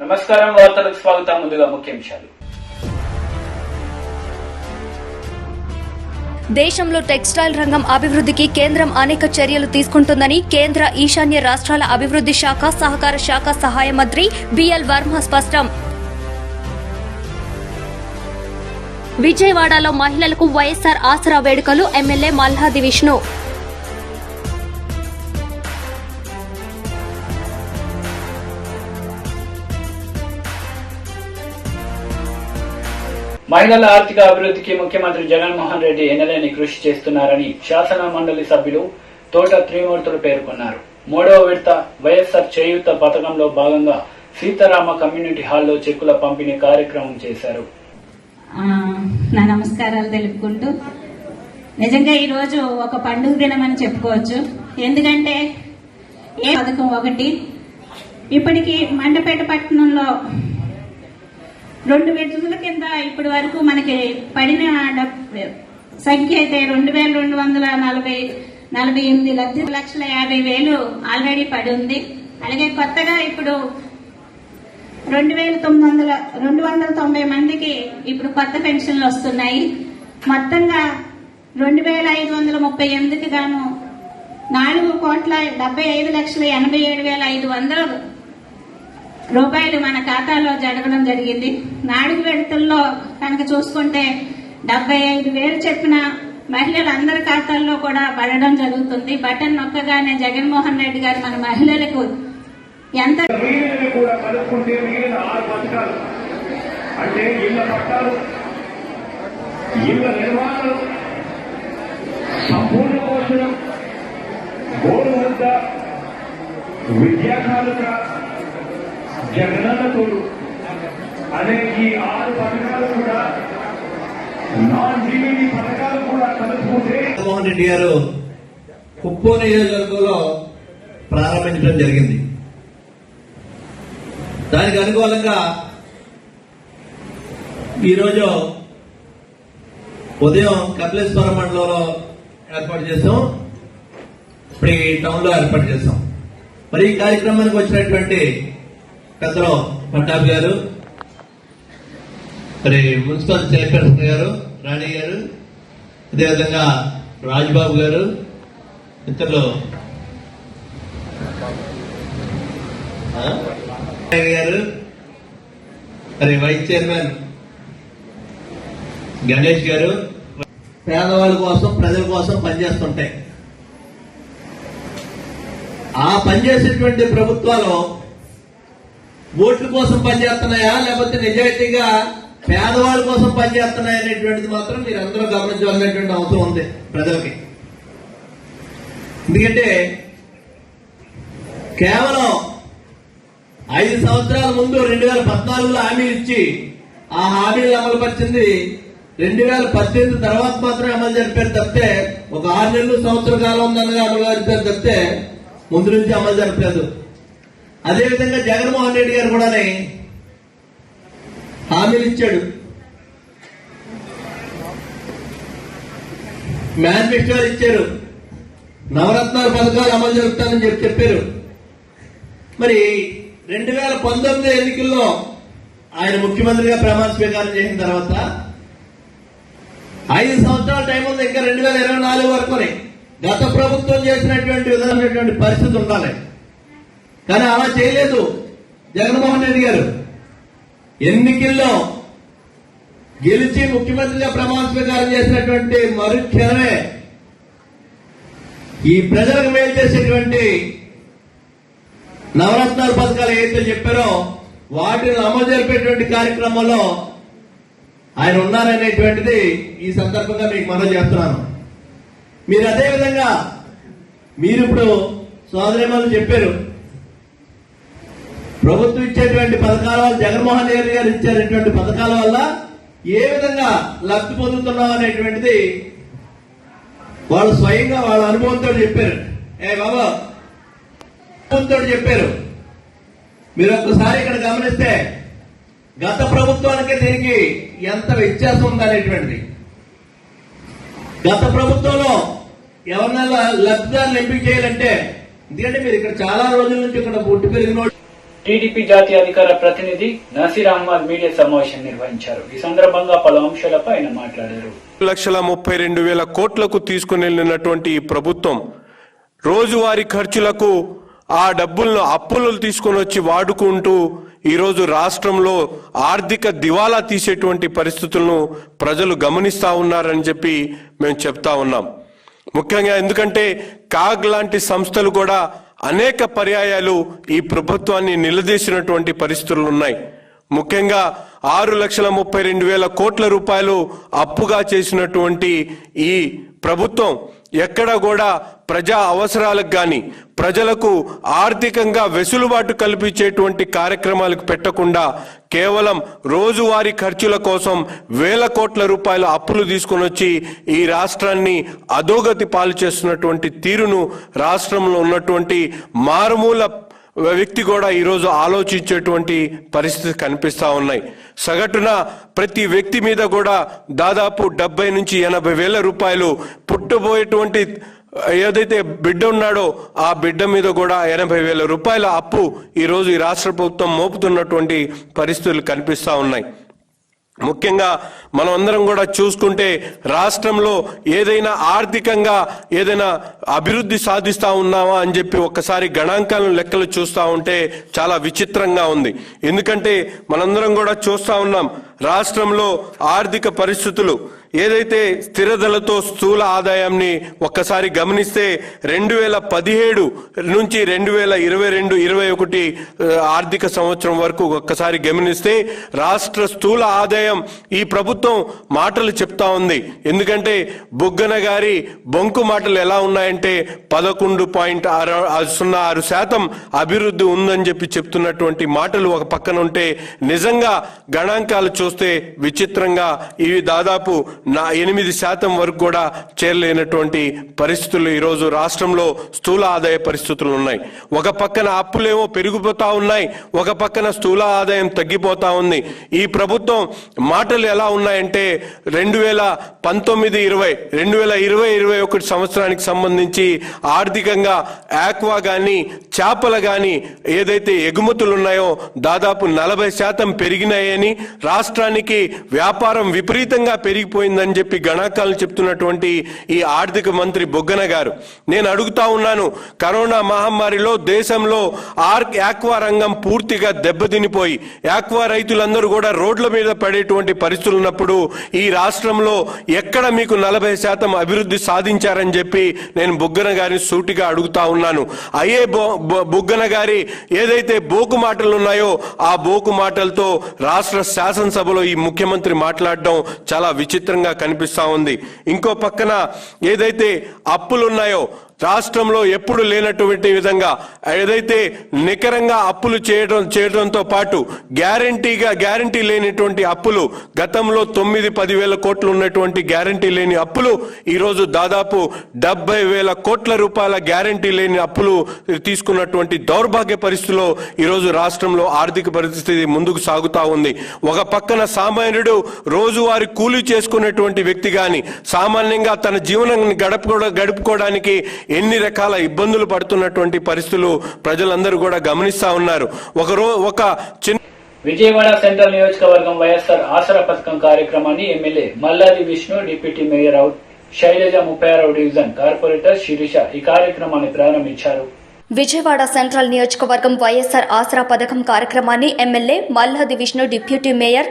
నమస్కారం, వార్తలకు స్వాగతం. ముందుగా ముఖ్యాంశాలు. దేశంలో టెక్స్టైల్ రంగం అభివృద్ధికి కేంద్రం అనేక చర్యలు తీసుకుంటుందని కేంద్ర ఈశాన్య రాష్ట్రాల అభివృద్ధి శాఖ సహకార శాఖ సహాయ మంత్రి బిఎల్ వర్మ స్పష్టం. విజయవాడలో మహిళలకు వైఎస్సార్ ఆసరా వేడుకలు ఎమ్మెల్యే మల్లాది విష్ణు. మహిళల ఆర్థిక అభివృద్ధికి ముఖ్యమంత్రి జగన్మోహన్ రెడ్డి ఎనలేని కృషి చేస్తున్నారని శాసన మండలి సభ్యులు తోట త్రిమూర్తులు పేర్కొన్నారు. 3వ విడత వైఎస్సార్ చేయూత పథకంలో భాగంగా సీతారామ కమ్యూనిటీ హాల్లో చెక్కుల పంపిణీ కార్యక్రమం చేశారు. నా నమస్కారాలు తెలుపుకుంటూ, నిజంగా ఈరోజు ఒక పండుగ దినం అని చెప్పుకోవచ్చు. ఎందుకంటే ఏ పథకం ఒకటి ఇప్పటికీ మండపేట పట్టణంలో 2 విడతల కింద ఇప్పటి వరకు మనకి పడిన సంఖ్య అయితే 2248 లక్షల ఆల్రెడీ పడి ఉంది. అలాగే కొత్తగా ఇప్పుడు 290 మందికి ఇప్పుడు కొత్త పెన్షన్లు వస్తున్నాయి. మొత్తంగా 2538కి గాను 4,75,87,500 రూపాయలు మన ఖాతాలో జరగడం జరిగింది. 4 విడతల్లో కనుక చూసుకుంటే 75,000 చెప్పిన మహిళలందరి ఖాతాల్లో కూడా పడడం జరుగుతుంది. బటన్ నొక్కగానే జగన్మోహన్ రెడ్డి గారు మన మహిళలకు ఎంత కూడా కలుపుకుంటే మిగిలిన 6 పథకాలు అంటే ఇళ్ల పట్టాలు, ఇళ్ల నిర్మాణాలు, సంపూర్ణ పోషణం, గోరు ముద్ద, విద్యాకాలుక, జగనన్న తోడు అనే ఈ 6 పథకాలు కూడా నాన్ జీవీ పథకాలు కూడా కలుపుకుంటే జగన్మోహన్ రెడ్డి గారు కుప్పో నియోజకవర్గంలో ప్రారంభించడం జరిగింది. దానికి అనుకూలంగా ఈరోజు ఉదయం కపిలేశ్వరం మండలంలో ఏర్పాటు చేసాం, ఇప్పుడు ఈ టౌన్ లో ఏర్పాటు చేసాం. మరి ఈ కార్యక్రమానికి వచ్చినటువంటి పెద్దలు పట్టాభి గారు, మరి మున్సిపల్ చైర్పర్సన్ గారు రాణి గారు, అదేవిధంగా రాజ్బాబు గారు, ఇతరులు గారు, మరి వైస్ చైర్మన్ గణేష్ గారు పేదవాళ్ళ కోసం ప్రజల కోసం పనిచేస్తుంటాయి. ఆ పనిచేసేటువంటి ప్రభుత్వాలు ఓట్ల కోసం పనిచేస్తున్నాయా లేకపోతే నిజాయితీగా పేదవాళ్ళ కోసం పనిచేస్తున్నాయా అనేటువంటిది మాత్రం మీరు అందరూ గమనించాల్సినటువంటి అవసరం ఉంది ప్రజలకి. ఎందుకంటే కేవలం 5 సంవత్సరాల ముందు 2014లో హామీ ఇచ్చి ఆ హామీలు అమలు పరిచింది 2018 తర్వాత మాత్రమే అమలు జరిపారు తప్పితే, ఒక 6 నెలలు సంవత్సర కాలం ఉందనగా అమలు జరిపారు తప్పితే ముందు నుంచి అమలు జరపలేదు. అదేవిధంగా జగన్మోహన్ రెడ్డి గారు కూడా హామీలు ఇచ్చాడు, మేనిఫెస్టోలు ఇచ్చారు, నవరత్నాల పథకాలు అమలు జరుపుతానని చెప్పారు. మరి 2019 ఎన్నికల్లో ఆయన ముఖ్యమంత్రిగా ప్రమాణ స్వీకారం చేసిన తర్వాత 5 సంవత్సరాల టైం ఉంది, ఇంకా 2024 వరకునే గత ప్రభుత్వం చేసినటువంటి విధమైనటువంటి పరిస్థితి ఉండాలి. కానీ అలా చేయలేదు జగన్మోహన్ రెడ్డి గారు. ఎన్నికల్లో గెలిచి ముఖ్యమంత్రిగా ప్రమాణ స్వీకారం చేసినటువంటి మరుక్షణమే ఈ ప్రజలకు మేలు చేసేటువంటి నవరత్నాల పథకాలు ఏదైతే చెప్పారో వాటిని అమలు జరిపేటువంటి కార్యక్రమంలో ఆయన ఉన్నారనేటువంటిది ఈ సందర్భంగా మీకు మనవి చేస్తున్నాను. మీరు అదేవిధంగా మీరు ఇప్పుడు సోదరిమణులు చెప్పారు, ప్రభుత్వం ఇచ్చేటువంటి పథకాల వల్ల, జగన్మోహన్ రెడ్డి గారు ఇచ్చేటువంటి పథకాల వల్ల ఏ విధంగా లబ్ధి పొందుతున్నాం అనేటువంటిది వాళ్ళు స్వయంగా వాళ్ళ అనుభవంతో చెప్పారు. బాబా అనుభవంతో చెప్పారు. మీరు ఒక్కసారి ఇక్కడ గమనిస్తే గత ప్రభుత్వానికి దీనికి ఎంత వ్యత్యాసం ఉందనేటువంటిది. గత ప్రభుత్వంలో ఎవరినైనా లబ్ధిదారులు ఎంపిక చేయాలంటే, ఎందుకంటే మీరు ఇక్కడ చాలా రోజుల నుంచి ఇక్కడ పుట్టి పెరిగిన టీడీపీ జాతీయ అధికార ప్రతినిధి నసీర్ అహ్మద్ మీడియా సమావేశం నిర్వహించారు. ఈ సందర్భంగా పలు అంశాలపై ఆయన మాట్లాడారు. 1,32,000 కోట్లకు తీసుకుని వెళ్ళినటువంటి ఈ ప్రభుత్వం రోజువారీ ఖర్చులకు ఆ డబ్బులను అప్పులు తీసుకొని వచ్చి వాడుకుంటూ ఈరోజు రాష్ట్రంలో ఆర్థిక దివాలా తీసేటువంటి పరిస్థితులను ప్రజలు గమనిస్తా ఉన్నారని చెప్పి మేము చెప్తా ఉన్నాం. ముఖ్యంగా ఎందుకంటే కాగ్ లాంటి సంస్థలు కూడా అనేక పర్యాయాలు ఈ ప్రభుత్వాన్ని నిలదీసినటువంటి పరిస్థితులు ఉన్నాయి. ముఖ్యంగా 6,32,000 కోట్ల రూపాయలు అప్పుగా చేసినటువంటి ఈ ప్రభుత్వం ఎక్కడ కూడా ప్రజా అవసరాలకు గాని ప్రజలకు ఆర్థికంగా వెసులుబాటు కల్పించేటువంటి కార్యక్రమాలకు పెట్టకుండా కేవలం రోజువారీ ఖర్చుల కోసం 1,000 కోట్ల రూపాయల అప్పులు తీసుకొని వచ్చి ఈ రాష్ట్రాన్ని అధోగతి పాలు చేస్తున్నటువంటి తీరును రాష్ట్రంలో ఉన్నటువంటి మారుమూల వ్యక్తి కూడా ఈరోజు ఆలోచించేటువంటి పరిస్థితి కనిపిస్తా ఉన్నాయి. సగటున ప్రతి వ్యక్తి మీద కూడా దాదాపు 70 నుంచి 80 వేల రూపాయలు పుట్టబోయేటువంటి ఏదైతే బిడ్డ ఉన్నాడో ఆ బిడ్డ మీద కూడా 80 వేల రూపాయల అప్పు ఈరోజు ఈ రాష్ట్ర ప్రభుత్వం మోపుతున్నటువంటి పరిస్థితులు కనిపిస్తా ఉన్నాయి. ముఖ్యంగా మనం అందరం కూడా చూసుకుంటే రాష్ట్రంలో ఏదైనా ఆర్థికంగా ఏదైనా అభివృద్ధి సాధిస్తా ఉన్నామా అని చెప్పి ఒక్కసారి గణాంకాలను లెక్కలు చూస్తా ఉంటే చాలా విచిత్రంగా ఉంది. ఎందుకంటే మనందరం కూడా చూస్తా ఉన్నాం రాష్ట్రంలో ఆర్థిక పరిస్థితులు ఏదైతే స్థిరధరలతో స్థూల ఆదాయాన్ని ఒక్కసారి గమనిస్తే 2017 నుంచి 2022-21 ఆర్థిక సంవత్సరం వరకు ఒక్కసారి గమనిస్తే రాష్ట్ర స్థూల ఆదాయం ఈ ప్రభుత్వం మాటలు చెప్తా ఉంది. ఎందుకంటే బుగ్గన గారి బొంకు మాటలు ఎలా ఉన్నాయంటే 11.06% అభివృద్ధి ఉందని చెప్పి చెప్తున్నటువంటి మాటలు ఒక పక్కన ఉంటే నిజంగా గణాంకాలు చూస్తే విచిత్రంగా ఇవి దాదాపు 8% వరకు కూడా చేరలేనటువంటి పరిస్థితులు ఈరోజు రాష్ట్రంలో స్థూల ఆదాయ పరిస్థితులు ఉన్నాయి. ఒక పక్కన అప్పులేమో పెరిగిపోతా ఉన్నాయి, ఒక పక్కన స్థూల ఆదాయం తగ్గిపోతా ఉంది. ఈ ప్రభుత్వం మాటలు ఎలా ఉన్నాయంటే 2019-20 2020-21 సంవత్సరానికి సంబంధించి ఆర్థికంగా ఆక్వా గాని చేపల గాని ఏదైతే ఎగుమతులు ఉన్నాయో దాదాపు 40% పెరిగినాయని, రాష్ట్రానికి వ్యాపారం విపరీతంగా పెరిగిపోయిందని చెప్పి గణాంకాలు చెప్తున్నటువంటి ఈ ఆర్థిక మంత్రి బుగ్గన గారు, నేను అడుగుతా ఉన్నాను, కరోనా మహమ్మారిలో దేశంలో ఆక్వా రంగం పూర్తిగా దెబ్బతినిపోయి ఆక్వా రైతులందరూ కూడా రోడ్ల మీద పడేటువంటి పరిస్థితులు ఉన్నప్పుడు ఈ రాష్ట్రంలో ఎక్కడ మీకు 40% అభివృద్ధి సాధించారని చెప్పి నేను బుగ్గన గారిని సూటిగా అడుగుతా ఉన్నాను. అయ్యే బుగ్గన గారి ఏదైతే బోకు మాటలు ఉన్నాయో ఆ బోకు మాటలతో రాష్ట్ర శాసనసభలో ఈ ముఖ్యమంత్రి మాట్లాడడం చాలా విచిత్రంగా కనిపిస్తా ఉంది. ఇంకో పక్కన ఏదైతే అప్పులున్నాయో రాష్ట్రంలో ఎప్పుడు లేనటువంటి విధంగా ఏదైతే నికరంగా అప్పులు చేయడంతో పాటు గ్యారంటీ లేనిటువంటి అప్పులు గతంలో 9-10 వేల కోట్లు ఉన్నటువంటి గ్యారంటీ లేని అప్పులు ఈరోజు దాదాపు 70,000 కోట్ల రూపాయల గ్యారంటీ లేని అప్పులు తీసుకున్నటువంటి దౌర్భాగ్య పరిస్థితిలో ఈరోజు రాష్ట్రంలో ఆర్థిక పరిస్థితి ముందుకు సాగుతా ఉంది. ఒక పక్కన సామాన్యుడు రోజువారీ కూలీ చేసుకునేటువంటి వ్యక్తి గాని సామాన్యంగా తన జీవనాన్ని గడుపుకోవడానికి ఎన్ని రకాల ఇబ్బందులు పడుతున్నటువంటి పరిస్థితులు ప్రజలందరూ కూడా గమనిస్తా ఉన్నారు. విజయవాడ సెంట్రల్ నియోజకవర్గం వైఎస్ఆర్ ఆసరా పథకం కార్యక్రమాన్ని MLA Malladi Vishnu, deputy mayor Sailaja, 36వ డివిజన్ కార్పొరేటర్ శిరీష ఈ కార్యక్రమాన్ని ప్రారంభించారు. విజయవాడ సెంట్రల్ నియోజకవర్గం వైఎస్ఆర్ ఆసరా పథకం కార్యక్రమాన్ని MLA Malladi Vishnu, deputy mayor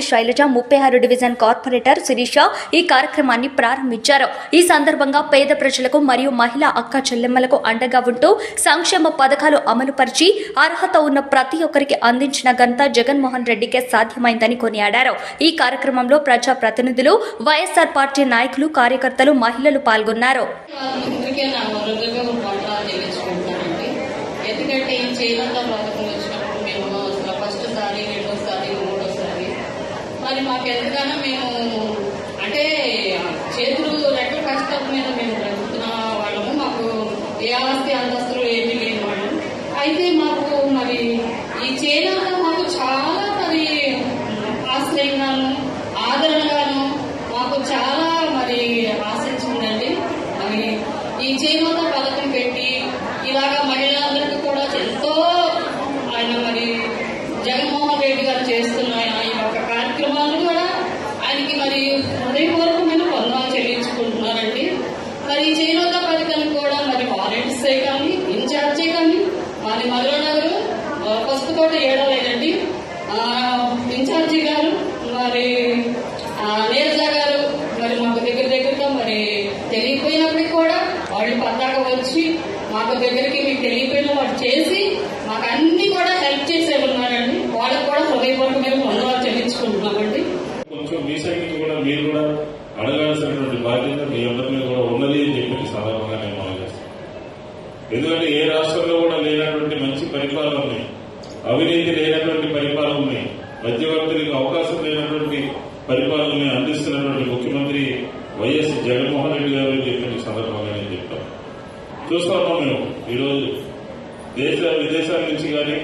Sailaja, 36 division corporator Sirisha ఈ కార్యక్రమాన్ని ప్రారంభించారు. ఈ సందర్భంగా పేద ప్రజలకు మరియు మహిళా అక్క చెల్లెమ్మలకు అండగా ఉంటూ సంక్షేమ పథకాలు అమలుపరిచి అర్హత ఉన్న ప్రతి ఒక్కరికి అందించిన ఘనత జగన్మోహన్ రెడ్డికే సాధ్యమైందని కొనియాడారు. ఈ కార్యక్రమంలో ప్రజా ప్రతినిధులు, వైఎస్ఆర్ పార్టీ నాయకులు, కార్యకర్తలు, మహిళలు పాల్గొన్నారు. ఎందుకంటే ఈ చేనేత పథకం వచ్చినప్పుడు మేము ఫస్ట్ సారి, రెండోసారి, మూడోసారి మరి మాకు ఎంతగానో మేము అంటే చేతులు రెక్కల కష్టాల మీద మేము బ్రతుకుతున్న వాళ్ళము. మాకు ఏ ఆస్తి అంతస్తులు ఏమీ లేని వాళ్ళం. అయితే మాకు మరి ఈ చేనేత మాకు చాలా మరి ఆశ్రయంగాను, ఆదరణగాను మాకు చాలా మరి ఆశించి ఉందండి. మరి ఈ చేనేత పథకం పెట్టి ఇలాగా మహిళలందరికీ కూడా ఎంతో ఆయన మరి జగన్మోహన్ రెడ్డి గారు చేస్తున్న ఈ యొక్క కార్యక్రమాలు కూడా ఆయనకి మరి హృదయపూర్వకమైన వందనాలు చెల్లించుకుంటున్నారండి. మరి ఈ చేయూత పథకానికి కూడా మరి వాలంటీర్సే కానీ ఇన్ఛార్జే కానీ మరి మధురనగర్ పసుపుతోట ఏడలేదండి ఇన్ఛార్జి గారు మరి నీరజ గారు మరి మాకు దగ్గరగా మరి తెలియపోయినప్పటికీ కూడా వాళ్ళు పద్దాక వచ్చి మాకు దగ్గరికి మీకు తెలియపోయిన వాళ్ళు చేసి మాకు అన్ని కూడా హెల్ప్ చేసే ఉన్నారండి. వాళ్ళకు కూడా హృదయపూర్వకమైన వందనాలు చెల్లించుకుంటున్నామండి. కొంచెం మీ సైడ్ నుంచి కూడా మీరు కూడా అడగాల్సినటువంటి బాధ్యత మీ అందరి మీద కూడా ఉన్నది అని చెప్పి సాధారణంగా నేను మనం చేస్తాను. ఎందుకంటే ఏ రాష్ట్రంలో కూడా లేనటువంటి మంచి పరిపాలన ఉన్నాయి, అవినీతి లేనటువంటి పరిపాలన ఉన్నాయి, మధ్యవర్తులకు అవకాశం లేనటువంటి పరిపాలనని అందిస్తున్నటువంటి ముఖ్యమంత్రి వైఎస్ జగన్మోహన్ రెడ్డి గారు అని చెప్పిన సందర్భంగా నేను చెప్తాను. చూస్తా ఉన్నాం మేము ఈరోజు విదేశాల నుంచి కానీ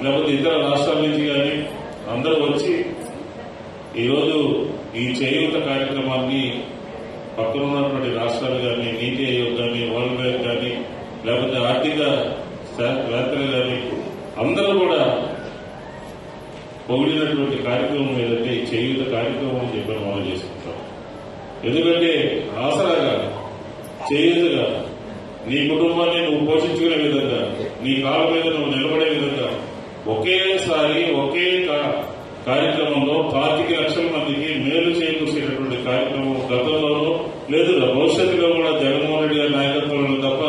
లేకపోతే ఇతర రాష్ట్రాల నుంచి కానీ అందరూ వచ్చి ఈరోజు ఈ చేయూత కార్యక్రమాన్ని పక్కన ఉన్నటువంటి రాష్ట్రాలు కానీ నీతి ఆయోగ్ కానీ వరల్డ్ బ్యాంక్ కానీ లేకపోతే ఆర్థిక వేత్తలు కానీ అందరూ కూడా పొగిడినటువంటి కార్యక్రమం ఏదంటే ఈ చేయూత కార్యక్రమం అని చెప్పి మనం చేసుకుంటాం. ఎందుకంటే ఆసరాగా చేయూతగా నీ కుటుంబాన్ని నువ్వు పోషించుకునే విధంగా నీ కాళ్ళ మీద నువ్వు నిలబడే విధంగా ఒకేసారి ఒకే కార్యక్రమంలో 25 లక్షల మందికి మేలు చేకూర్చేటటువంటి కార్యక్రమం గతంలోనూ లేదు, భవిష్యత్తులో కూడా జగన్మోహన్ రెడ్డి గారి నాయకత్వంలో తప్ప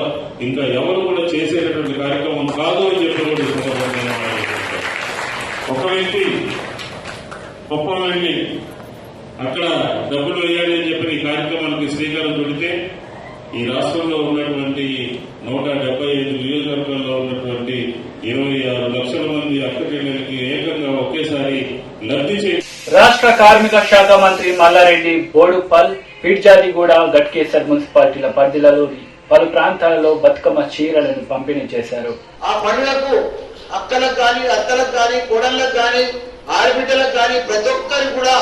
ఇంకా ఎవరు కూడా చేసేటటువంటి కార్యక్రమం కాదు అని చెప్పి ఒక వ్యక్తి కుప్పం వెళ్ళి అక్కడ డబ్బులు వేయాలి అని చెప్పి ఈ కార్యక్రమానికి శ్రీకారం చుడితే ఈ రాష్ట్రంలో ఉన్నటువంటి 175 నియోజకవర్గాల్లో ఉన్నటువంటి 26 లక్షల మంది అక్కచెల్లెలకి ఏకంగా ఒకేసారి లబ్ధి రాష్ట్ర కార్మిక శాఖ మంత్రి మల్లారెడ్డి బోడుపల్, పిడ్జాదిగూడ, గట్కేసర్ మున్సిపాలిటీల పరిధిలలో పలు ప్రాంతాలలో బతుకమ్మ చీరలను పంపిణీ చేశారు. ఆ పండుగకు అక్కలకు కానీ అత్తలకు కానీ కోడళ్లకు కానీ ఆడబిడ్డలకు కానీ ప్రతి ఒక్కరికి కూడా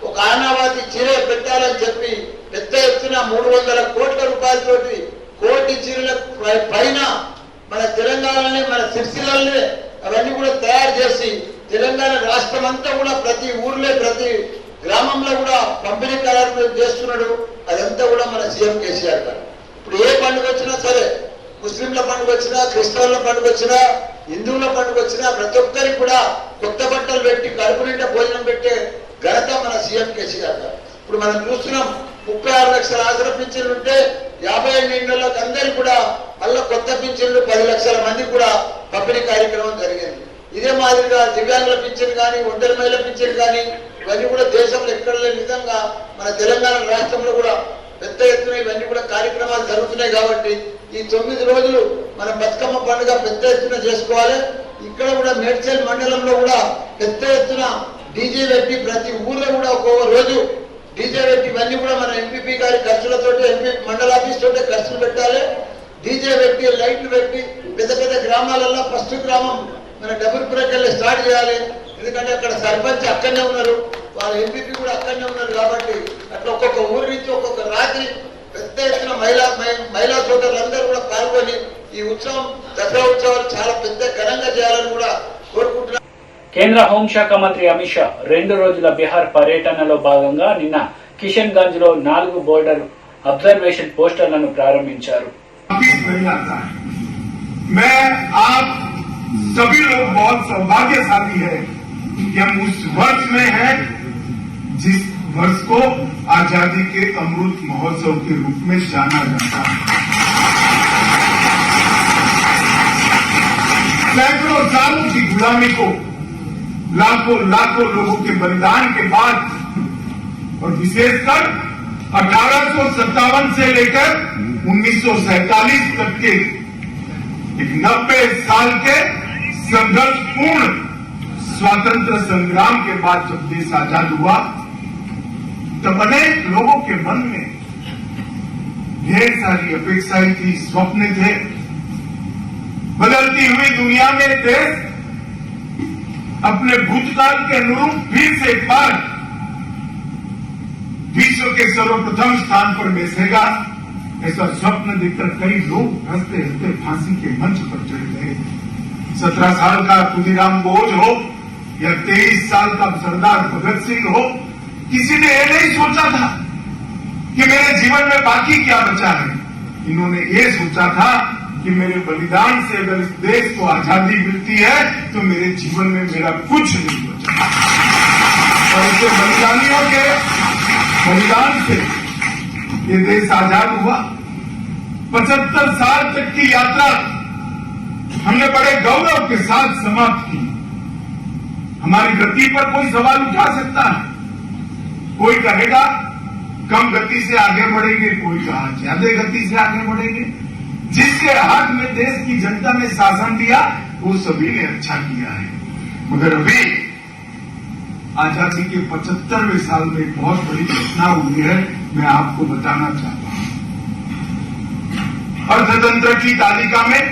ఒక ఆనావాతి చీర పెట్టాలని చెప్పి పెద్ద ఎత్తున 300 కోట్ల రూపాయలతోటి కోటి చీరల పైన మన తెలంగాణని మన సిరిసిల్లల్ని అవన్నీ కూడా తయారు చేసి తెలంగాణ రాష్ట్రం అంతా కూడా ప్రతి ఊర్లో ప్రతి గ్రామంలో కూడా పంపిణీ కార్యక్రమం చేస్తున్నాడు. అదంతా కూడా మన సీఎం కేసీఆర్ గారు. ఇప్పుడు ఏ పండుగ వచ్చినా సరే, ముస్లింల పండుగ వచ్చినా, క్రిస్టియన్ల పండుగ వచ్చినా, హిందువుల పండుగ వచ్చినా ప్రతి ఒక్కరికి కూడా కొత్త బట్టలు పెట్టి కడుపు నిండా భోజనం పెట్టే ఘనత మన సీఎం కేసీఆర్ గారు. ఇప్పుడు మనం చూస్తున్నాం 36 లక్షల ఆసరా పింఛన్లు ఉంటే 52 ఏళ్లకు అందరికీ కూడా మళ్ళీ కొత్త పింఛన్లు 10 లక్షల మందికి కూడా పంపిణీ కార్యక్రమం జరిగింది. ఇదే మాదిరిగా దివ్యాంగుల పింఛన్ కానీ, ఒంటరి మహిళల పింఛన్ కానీ ఇవన్నీ కూడా దేశంలో ఎక్కడ లేని విధంగా మన తెలంగాణ రాష్ట్రంలో కూడా పెద్ద ఎత్తున ఇవన్నీ కూడా కార్యక్రమాలు జరుగుతున్నాయి. కాబట్టి ఈ 9 రోజులు మన బతుకమ్మ పండుగ పెద్ద ఎత్తున చేసుకోవాలి. ఇక్కడ కూడా మేడ్చల్ మండలంలో కూడా పెద్ద ఎత్తున డీజే పెట్టి ప్రతి ఊర్లో కూడా ఒక్కొక్క రోజు డీజే పెట్టి ఇవన్నీ కూడా మన ఎంపీపీ గారి ఖర్చులతో ఎంపీ మండల ఆఫీస్ తోటే ఖర్చులు పెట్టాలి. డీజే పెట్టి లైట్లు పెట్టి పెద్ద పెద్ద గ్రామాలలో ఫస్ట్ గ్రామం మన డబుల్ బ్రేకర్లు స్టార్ట్ చేయాలి. ఎందుకంటే అక్కడ సర్పంచ్ అక్కడనే ఉన్నారు, వాళ్ళ ఎంపీపీ కూడా అక్కడనే ఉన్నారు. కాబట్టి అట్లా ఒక్కొక్క ఊరి నుంచి ఒక్కొక్క రాత్రి పెద్ద ఎత్తున మహిళా సోదరులందరూ కూడా పాల్గొని ఈ ఉత్సవం దసరా ఉత్సవాలు చాలా పెద్ద ఘనంగా చేయాలని కూడా కోరుకుంటున్నారు. కేంద్ర హోంశాఖ మంత్రి అమిత్ షా 2 రోజుల బీహార్ పర్యటనలో భాగంగా నిన్న కిషన్ గంజ్ లో 4 బోర్డర్ అబ్జర్వేషన్ పోస్టర్లను ప్రారంభించారు. सभी लोग बहुत सौभाग्यशाली है कि हम उस वर्ष में हैं जिस वर्ष को आजादी के अमृत महोत्सव के रूप में जाना जाता है। सैकड़ों सालों की गुलामी को लाखों लोगों के बलिदान के बाद और विशेषकर 1857 से लेकर 1947 तक के 90 साल के संघर्षपूर्ण स्वातंत्र संग्राम के बाद जब देश आजाद हुआ तब अनेक लोगों के मन में ढेर सारी अपेक्षाएं थी, स्वप्न थे। बदलती हुई दुनिया में देश अपने भूतकाल के अनुरूप फिर से एक बार विश्व के सर्वप्रथम स्थान पर बैठेगा, ऐसा स्वप्न देखकर कई लोग हंसते हंसते फांसी के मंच पर चढ़ गए। 17 साल का खुदीराम बोझ हो या 23 साल का सरदार भगत सिंह हो, किसी ने ये नहीं सोचा था कि मेरे जीवन में बाकी क्या बचा है। इन्होंने ये सोचा था कि मेरे बलिदान से अगर इस देश को आजादी मिलती है तो मेरे जीवन में मेरा कुछ नहीं बचा। और ऐसे बलिदानियों के बलिदान से ये देश आजाद हुआ। 75 साल तक की यात्रा हमने बड़े गौरव के साथ समाप्त की। हमारी गति पर कोई सवाल उठा सकता है, कोई कहेगा कम गति से आगे बढ़ेंगे, कोई कहा ज्यादा गति से आगे बढ़ेंगे। जिसके हाथ में देश की जनता ने शासन दिया वो सभी ने अच्छा किया है। मगर अभी आजादी के 75वें साल में बहुत बड़ी घटना हुई है, मैं आपको बताना चाहता हूं। अर्थतंत्र की तालिका में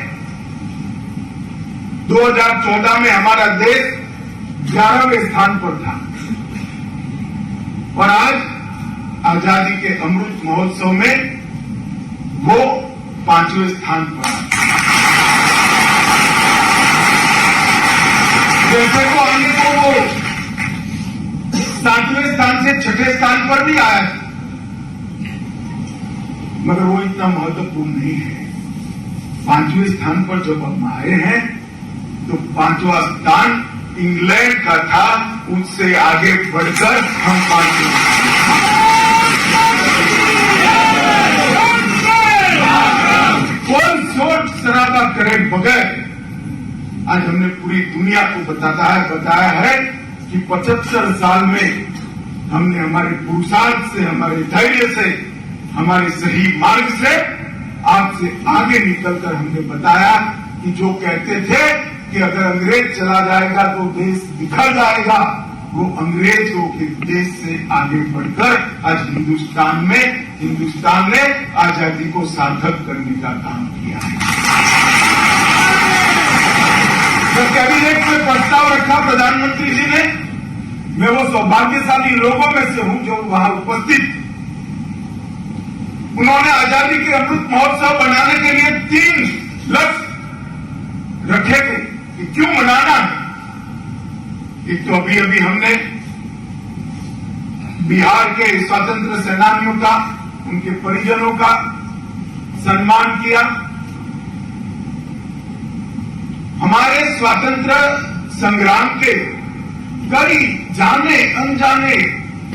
2014 में हमारा देश 11वें स्थान पर था और आज आजादी के अमृत महोत्सव में वो 5वें स्थान पर है। जैसे को आने को वो 7वें स्थान से 6ठे स्थान पर भी आया, मगर वो इतना महत्वपूर्ण नहीं है। 5वें स्थान पर जब हम आए हैं तो 5वां स्थान इंग्लैंड का था, उससे आगे बढ़कर हम 5वें कोई सोच शराबा करे बगैर आज हमने पूरी दुनिया को बताया है कि 75 साल में हमने हमारे पुरुषार्थ से, हमारे धैर्य से, हमारे सही मार्ग से आपसे आगे निकलकर हमने बताया कि जो कहते थे कि अगर अंग्रेज चला जाएगा तो देश बिखर जाएगा, वो अंग्रेजों के देश से आगे बढ़कर आज हिंदुस्तान ने आजादी को सार्थक करने का काम किया है। जब कैबिनेट में प्रस्ताव रखा प्रधानमंत्री जी ने, मैं वो सौभाग्यशाली लोगों में से हूं जो वहां उपस्थित। उन्होंने आजादी के अमृत महोत्सव बनाने के लिए 3 लक्ष्य रखे थे कि क्यों मनाना है। एक तो अभी हमने बिहार के स्वतंत्र सेनानियों का, उनके परिजनों का सम्मान किया। हमारे स्वतंत्र संग्राम के कई जाने अनजाने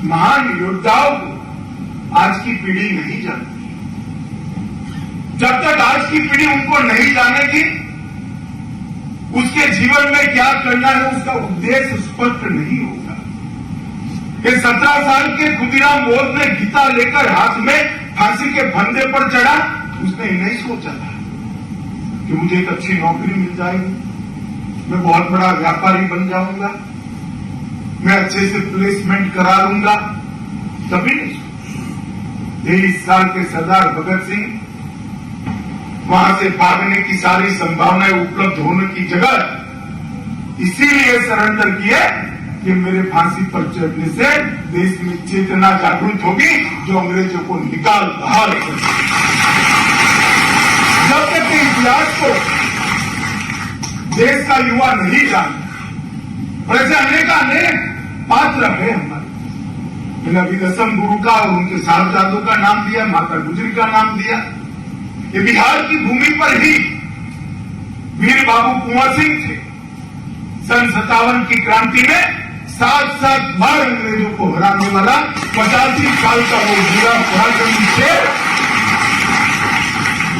महान योद्धाओं को आज की पीढ़ी नहीं जानती। जब तक आज की पीढ़ी उनको नहीं जानेगी, उसके जीवन में क्या करना है उसका उद्देश्य स्पष्ट नहीं होगा। कि 17 साल के खुदीराम बोस ने गीता लेकर हाथ में फांसी के फंदे पर चढ़ा, उसने नहीं सोचा था कि मुझे एक अच्छी नौकरी मिल जाएगी, मैं बहुत बड़ा व्यापारी बन जाऊंगा, मैं अच्छे से प्लेसमेंट करा लूंगा। तभी नहीं सोचा। 23 साल के सरदार भगत सिंह वहां से भागने की सारी संभावनाएं उपलब्ध होने की जगह इसीलिए सरेंडर किए कि मेरे फांसी पर चढ़ने से देश में चेतना जागृत होगी जो अंग्रेजों को निकाल बाहर कर। जब तक इतिहास को देश का युवा नहीं जानता, और ऐसे अनेक पात्र है हमारे। मैंने अभी दसम गुरु का और उनके साहबजादों का नाम दिया, माता गुजरी का नाम दिया। ये बिहार की भूमि पर ही वीर बाबू कुंवर सिंह थे। सन 57 की क्रांति में 7 बार अंग्रेजों को हराने वाला 85 साल का वो वीरा पराक्रमी थे।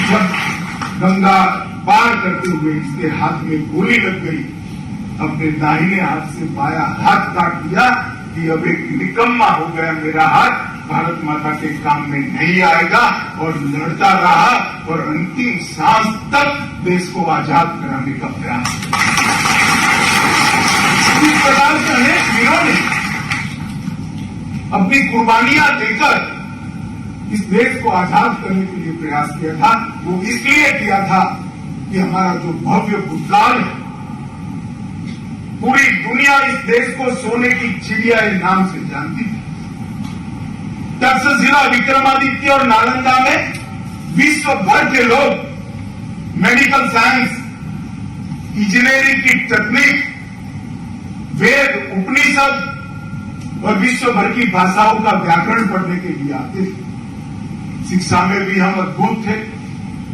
जब गंगा पार करते हुए इसके हाथ में गोली लग गई, अपने दाहिने हाथ से बाया हाथ काट दिया कि अब एक निकम्मा हो गया मेरा हाथ, भारत माता के काम में नहीं आएगा। और लड़ता रहा और अंतिम सांस तक देश को आजाद कराने का प्रयास किया। इस प्रकार से अनेक वीरों ने अपनी कुर्बानियां देकर इस देश को आजाद करने के लिए प्रयास किया था। वो इसलिए किया था कि हमारा जो भव्य भूतकाल है, पूरी दुनिया इस देश को सोने की चिड़िया के नाम से जानती थी। तक्षशिला, विक्रमादित्य और नालंदा में विश्व भर के लोग मेडिकल साइंस, इंजीनियरिंग की तकनीक वेद, उपनिषद और विश्व भर की भाषाओं का व्याकरण पढ़ने के लिए आते थे। शिक्षा में भी हम अद्भुत थे,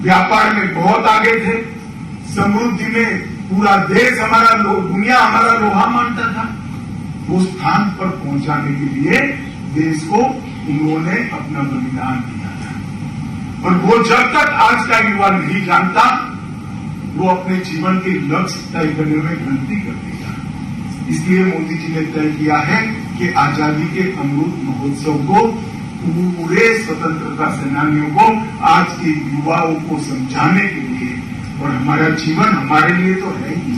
व्यापार में बहुत आगे थे, समृद्धि में पूरा देश हमारा, दुनिया हमारा लोहा मानता था। वो स्थान पर पहुंचाने के लिए देश को उन्होंने अपना बलिदान दिया था। और वो जब तक आज का युवा नहीं जानता, वो अपने जीवन के लक्ष्य तय करने में गलती कर देगा। इसलिए मोदी जी ने तय किया है कि आजादी के अमृत महोत्सव को पूरे स्वतंत्रता सेनानियों को, आज के युवाओं को समझाने के लिए, और हमारा जीवन हमारे लिए तो है ही।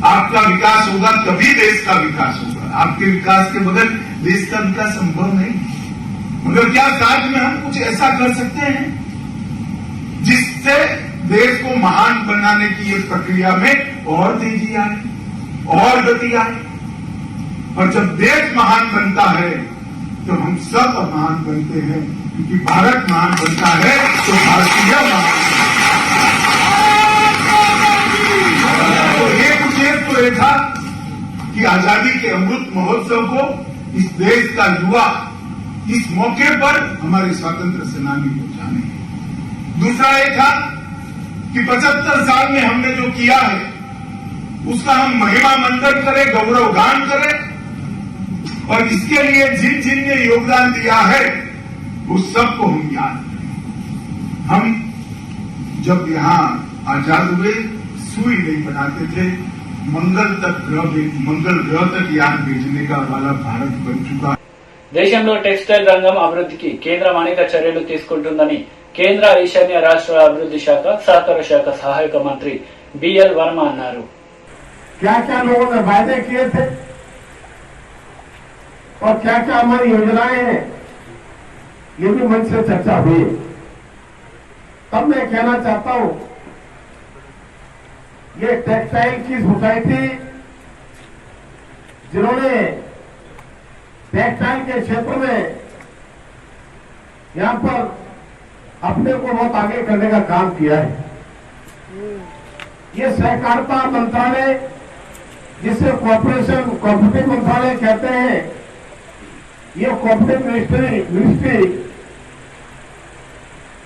आपका विकास होगा तभी देश का विकास होगा। आपके विकास के बगैर देश का विकास संभव नहीं। मगर क्या साथ में हम कुछ ऐसा कर सकते हैं जिससे देश को महान बनाने की ये प्रक्रिया में और तेजी आए, और गति आए। और जब देश महान बनता है तो हम सब महान बनते हैं, क्योंकि भारत महान बनता है तो भारतीय महान। तो एक उद्देश्य तो यह था कि आजादी के अमृत महोत्सव को इस देश का युवा इस मौके पर हमारे स्वतंत्र सेनानी को जाने। दूसरा ये था कि 75 साल में हमने जो किया है उसका हम महिमा मंडन करें, गौरव गान करें, और इसके लिए जिन जिन ने योगदान दिया है उस सबको हम याद करें। हम जब यहां आजाद हुए सुई नहीं बनाते थे, मंगल ग्रह तक यान भेजने का वाला भारत बन चुका। దేశంలో టెక్స్టైల్ రంగం అభివృద్ధికి కేంద్రం అనేక చర్యలు తీసుకుంటుందని కేంద్ర ఈశాన్య రాష్ట్రాల అభివృద్ధి శాఖ సహకార శాఖ సహాయక మంత్రి బిఎల్ వర్మ అన్నారు। क्या क्या लोगों ने वायदे किए थे और क्या क्या हमारी योजनाएं हैं, ये भी मंच से चर्चा हुई। तब मैं कहना चाहता हूं, ये टेक्सटाइल की सोसाइटी जिन्होंने टेक्सटाइल के क्षेत्र में यहां पर अपने को बहुत आगे करने का काम किया है, ये सहकारिता मंत्रालय, जिसे कोऑपरेटिव मंत्रालय कहते हैं, ये कोऑपरेटिव मिनिस्ट्री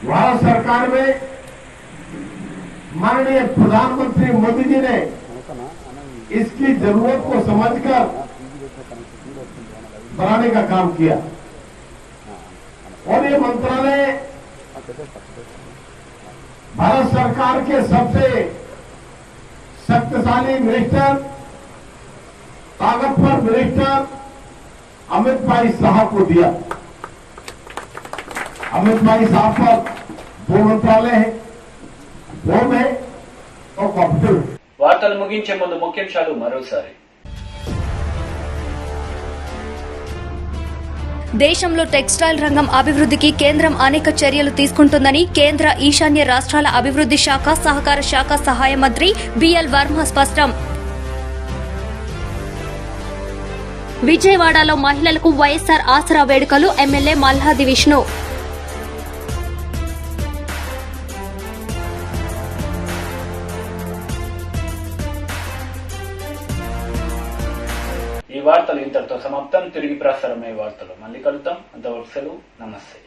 भारत सरकार में माननीय प्रधानमंत्री मोदी जी ने इसकी जरूरत को समझकर बनाने का काम किया। और ये मंत्रालय भारत सरकार के सबसे शक्तिशाली मिनिस्टर, ताकतवर मिनिस्टर अमित भाई साहब को दिया। अमित भाई साहब पर 2 मंत्रालय है, होम है और कॉम्पिटिव। వార్తలు ముగించే ముందు ముఖ్యాంశాలు మరోసారి। దేశంలో టెక్స్టైల్ రంగం అభివృద్ధికి కేంద్రం అనేక చర్యలు తీసుకుంటుందని కేంద్ర ఈశాన్య రాష్ట్రాల అభివృద్ధి శాఖ సహకార శాఖ సహాయ మంత్రి బిఎల్ వర్మ స్పష్టం। విజయవాడలో మహిళలకు వైఎస్సార్ ఆసరా వేడుకలు, ఎమ్మెల్యే మల్లాది విష్ణు। ఈ వార్తలు ఇంతటితో సమాప్తం। తిరిగి ప్రసారమయ్యే వార్తలు మళ్ళీ కలుద్దాం। అంతవరకు సెలవు, నమస్తే।